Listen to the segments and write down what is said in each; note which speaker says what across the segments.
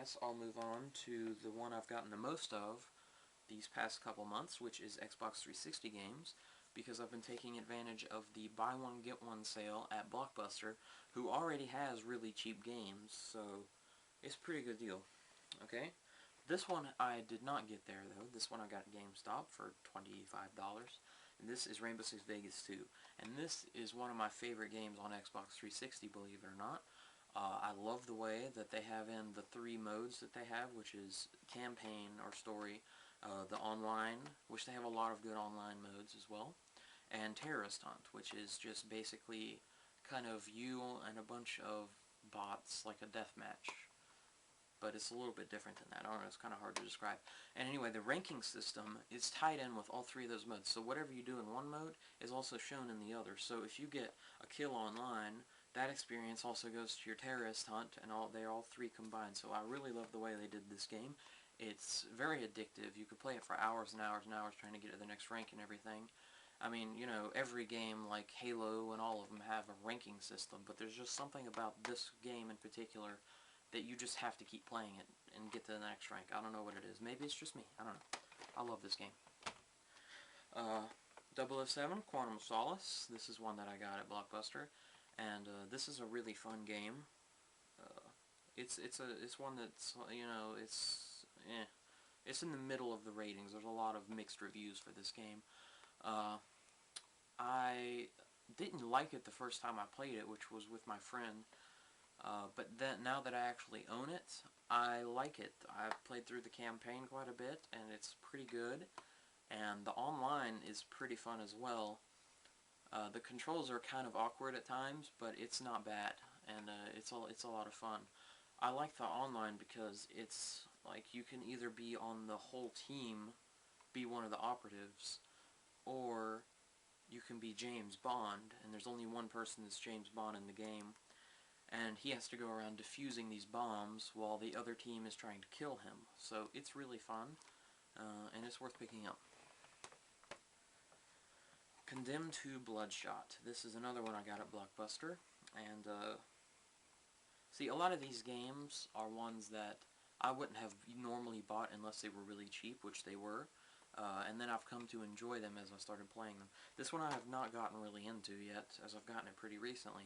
Speaker 1: guess I'll move on to the one I've gotten the most of these past couple months, which is Xbox 360 games, because I've been taking advantage of the buy one get one sale at Blockbuster, who already has really cheap games, so it's a pretty good deal. Okay? This one I did not get there, though. This one I got at GameStop for $25, and this is Rainbow Six Vegas 2. And this is one of my favorite games on Xbox 360, believe it or not. I love the way that they have in the 3 modes that they have, which is campaign or story, the online, which they have a lot of good online modes as well, and terrorist hunt, which is just basically kind of you and a bunch of bots, like a deathmatch. But it's a little bit different than that. I don't know, it's kind of hard to describe. And anyway, the ranking system is tied in with all 3 of those modes. So whatever you do in one mode is also shown in the other. So if you get a kill online, that experience also goes to your terrorist hunt, and they're all 3 combined. So I really love the way they did this game. It's very addictive. You could play it for hours and hours and hours trying to get to the next rank and everything. I mean, you know, every game like Halo and all of them have a ranking system, but there's just something about this game in particular that you just have to keep playing it and get to the next rank. I don't know what it is. Maybe it's just me. I don't know. I love this game. 007, Quantum of Solace. This is one that I got at Blockbuster, and this is a really fun game. It's one that's, you know, it's in the middle of the ratings. There's a lot of mixed reviews for this game. I didn't like it the first time I played it, which was with my friend. But then, now that I actually own it, I like it. I've played through the campaign quite a bit, and it's pretty good. And the online is pretty fun as well. The controls are kind of awkward at times, but it's not bad, and it's a lot of fun. I like the online because it's like you can either be on the whole team, be one of the operatives, or you can be James Bond, and there's only one person that's James Bond in the game. And he has to go around defusing these bombs while the other team is trying to kill him. So it's really fun, and it's worth picking up. Condemned 2 Bloodshot. This is another one I got at Blockbuster, and see, a lot of these games are ones that I wouldn't have normally bought unless they were really cheap, which they were, and then I've come to enjoy them as I started playing them. This one I have not gotten really into yet, as I've gotten it pretty recently.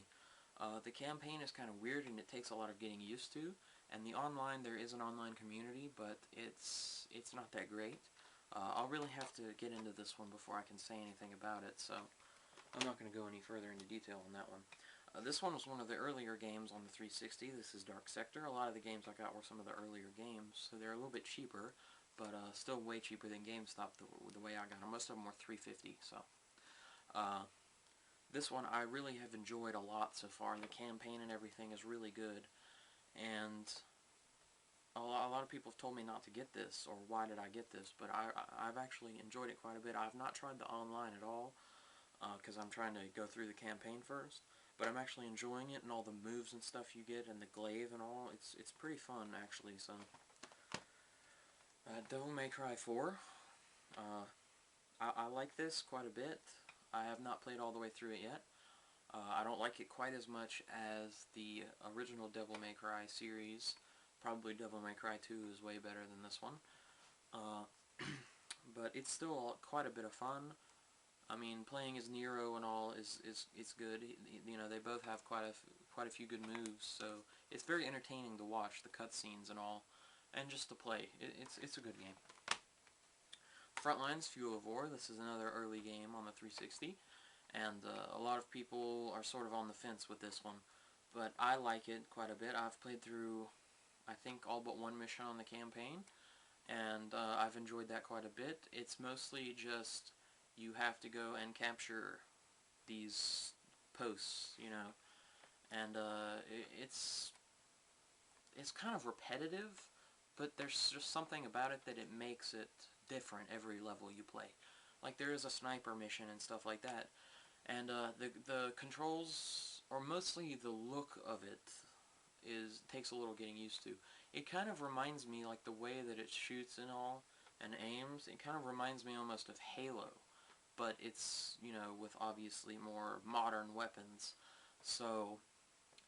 Speaker 1: The campaign is kind of weird, and it takes a lot of getting used to, and the online, there is an online community, but it's not that great. I'll really have to get into this one before I can say anything about it, so I'm not going to go any further into detail on that one. This one was one of the earlier games on the 360. This is Dark Sector. A lot of the games I got were some of the earlier games, so they're a little bit cheaper, but still way cheaper than GameStop the way I got them. Most of them were $3.50, so... This one I really have enjoyed a lot so far. The campaign and everything is really good, and a lot of people have told me not to get this, or why did I get this, but I've actually enjoyed it quite a bit. I've not tried the online at all, because I'm trying to go through the campaign first, but I'm actually enjoying it, and all the moves and stuff you get, and the glaive and all. It's pretty fun, actually. So Devil May Cry 4. I like this quite a bit. I have not played all the way through it yet. I don't like it quite as much as the original Devil May Cry series. Probably Devil May Cry 2 is way better than this one. But it's still quite a bit of fun. I mean, playing as Nero and all it's good. You know, they both have quite a few good moves, so it's very entertaining to watch the cutscenes and all, and just to play. It's a good game. Frontlines, Fuel of War. This is another early game on the 360, and a lot of people are sort of on the fence with this one, but I like it quite a bit. I've played through, I think, all but one mission on the campaign, and I've enjoyed that quite a bit. It's mostly just you have to go and capture these posts, you know, and it's kind of repetitive, but there's just something about it that it makes it different every level you play. Like, there is a sniper mission and stuff like that, and the controls, or mostly the look of it, takes a little getting used to. It kind of reminds me, like the way that it shoots and all, and aims, it kind of reminds me almost of Halo, but it's, you know, with obviously more modern weapons. So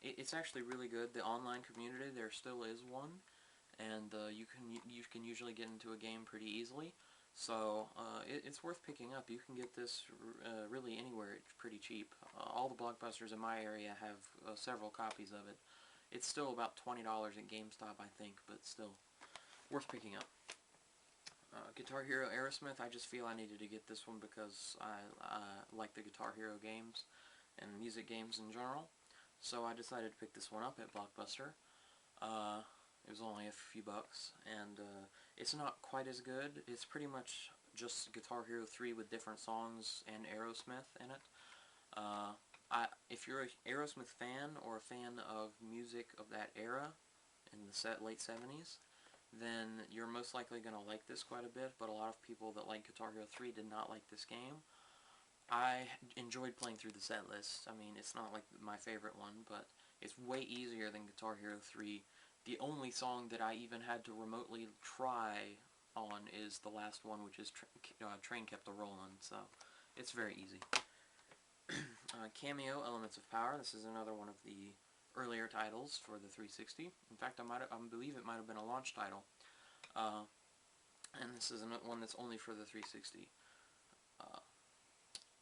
Speaker 1: it's actually really good. The online community, there still is one, and you can usually get into a game pretty easily. So it's worth picking up. You can get this really anywhere. It's pretty cheap. All the Blockbusters in my area have several copies of it. It's still about $20 at GameStop, I think, but still worth picking up. Guitar Hero Aerosmith, I just feel I needed to get this one because I like the Guitar Hero games and music games in general. So I decided to pick this one up at Blockbuster. It was only a few bucks, and it's not quite as good. It's pretty much just Guitar Hero 3 with different songs and Aerosmith in it. If you're an Aerosmith fan or a fan of music of that era in the late 70s, then you're most likely going to like this quite a bit, but a lot of people that like Guitar Hero 3 did not like this game. I enjoyed playing through the set list. I mean, it's not like my favorite one, but it's way easier than Guitar Hero 3. The only song that I even had to remotely try on is the last one, which is Train Kept A-Rollin', so it's very easy. Cameo, Elements of Power. This is another one of the earlier titles for the 360. In fact, I believe it might have been a launch title. And this is one that's only for the 360.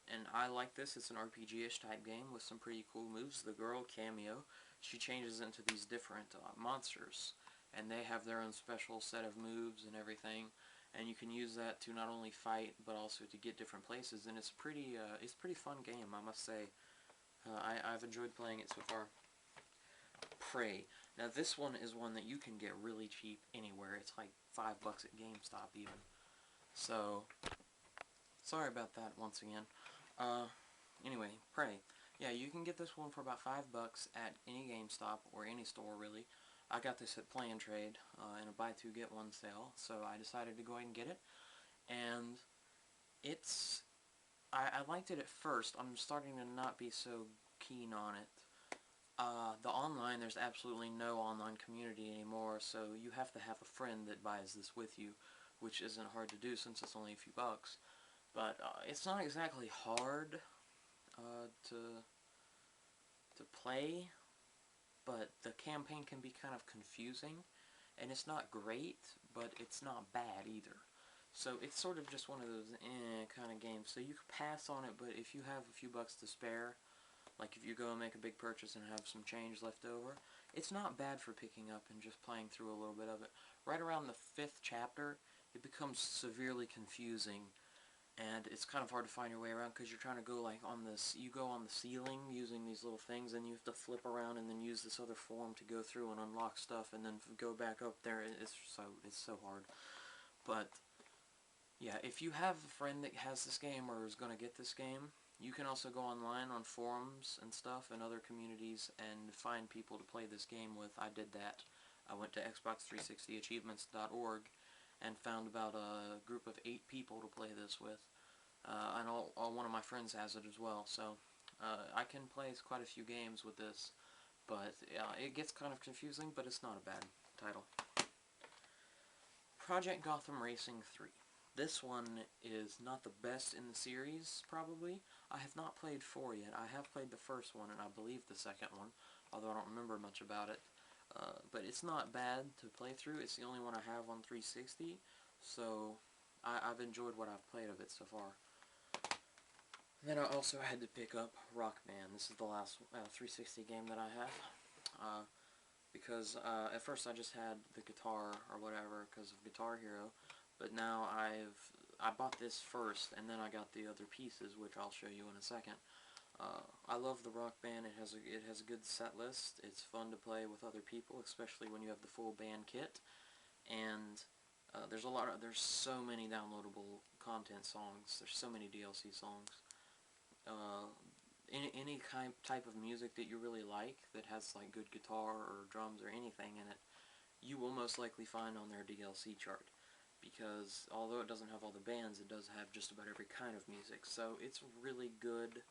Speaker 1: And I like this. It's an RPG-ish type game with some pretty cool moves. The girl, Cameo, she changes into these different monsters, and they have their own special set of moves and everything, and you can use that to not only fight, but also to get different places, and it's a pretty fun game, I must say. I've enjoyed playing it so far. Prey. Now this one is one that you can get really cheap anywhere. It's like $5 at GameStop even. So, sorry about that once again. Anyway, Prey. Yeah, you can get this one for about $5 at any GameStop or any store really. I got this at Play and Trade in a buy two get one sale, so I decided to go ahead and get it. And I liked it at first. I'm starting to not be so keen on it. The online, there's absolutely no online community anymore, so you have to have a friend that buys this with you, which isn't hard to do since it's only a few bucks. But it's not exactly hard to play, but the campaign can be kind of confusing, and it's not great, but it's not bad either. So it's sort of just one of those kind of games. So you could pass on it, but if you have a few bucks to spare, like if you go and make a big purchase and have some change left over, it's not bad for picking up and just playing through a little bit of it. Right around the 5th chapter, it becomes severely confusing, and it's kind of hard to find your way around because you're trying to go like on this. You go on the ceiling using these little things, and you have to flip around and then use this other form to go through and unlock stuff, and then go back up there. It's so hard. But yeah, if you have a friend that has this game or is going to get this game, you can also go online on forums and stuff and other communities and find people to play this game with. I did that. I went to Xbox360achievements.org and found about a group of 8 people to play this with. And one of my friends has it as well, so I can play quite a few games with this, but it gets kind of confusing, but it's not a bad title. Project Gotham Racing 3. This one is not the best in the series, probably. I have not played 4 yet. I have played the first one, and I believe the second one, although I don't remember much about it. But it's not bad to play through. It's the only one I have on 360, so I've enjoyed what I've played of it so far. Then I also had to pick up Rock Band. This is the last 360 game that I have. Because at first I just had the guitar or whatever because of Guitar Hero, but now I bought this first, and then I got the other pieces, which I'll show you in a second. I love the Rock Band. It has a good set list. It's fun to play with other people, especially when you have the full band kit. And there's so many downloadable content songs. There's so many DLC songs. Any type of music that you really like that has like good guitar or drums or anything in it, you will most likely find on their DLC chart. Because although it doesn't have all the bands, it does have just about every kind of music. So it's really good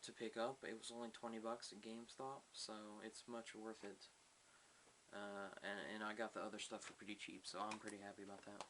Speaker 1: to pick up. It was only $20 at GameStop, so it's much worth it. And I got the other stuff for pretty cheap, so I'm pretty happy about that.